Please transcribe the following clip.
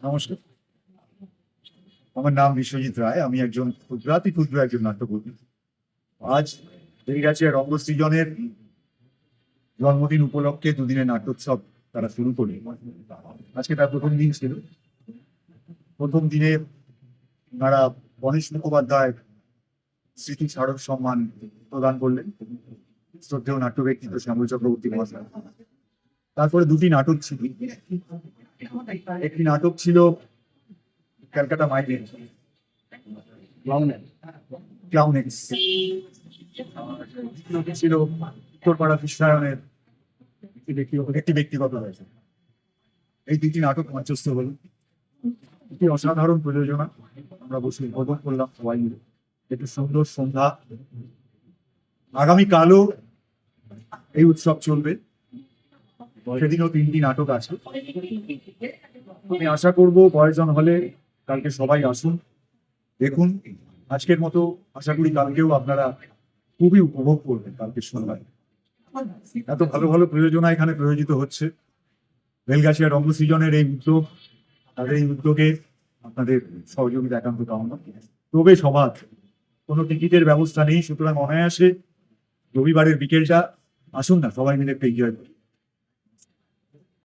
নমস্কার, আমার নাম বিশ্বজিৎ রায়। আমি একজন ক্ষুদ্র একজন নাট্যকর্মী। আজ বেলগাছিয়া রঙ্গসৃজনের জন্মদিন উপলক্ষে দুদিনের নাট্যোৎসব তারা শুরু করে। আজকে তার প্রথম দিন ছিল। প্রথম দিনে তারা গণেশ মুখোপাধ্যায় স্মৃতি স্মারক সম্মান প্রদান করলেন শ্রদ্ধেয় নাট্য ব্যক্তিত্ব শ্যামল চক্রবর্তী মহাশয়। তারপরে দুটি নাটক ছিল। একটি নাটক ছিল ক্যালকাটা মাইলের ক্লাউনেক্স, ছিল উত্তরপাড়া কৃষ্ণায়নের একটি ব্যক্তিগত রয়েছে। এই দুটি নাটক মঞ্চস্থ হল। একটি অসাধারণ প্রযোজনা। আমরা বসে উপভোগ করলাম সবাই মিলে। একটু সুন্দর সন্ধ্যা। আগামীকালও এই উৎসব চলবে। সেদিনও তিনটি নাটক আছে। আমি আশা করব প্রয়োজন হলে কালকে সবাই আসুন, দেখুন। আজকের মতো আশা করি কালকেও আপনারা খুবই উপভোগ করবেন। কালকে সন্ধ্যায় এত ভালো ভালো প্রযোজনা এখানে প্রয়োজিত হচ্ছে। বেলগাছিয়া রঙ্গসৃজনের এই উদ্যোগ, তাদের এই উদ্যোগে আপনাদের সহযোগিতা একান্ত কামনা। তবে সবার কোনো টিকিটের ব্যবস্থা নেই, সুতরাং অনায়াসে রবিবারের বিকেলটা আসুন না, সবাই মিলে একটু এনজয় করি।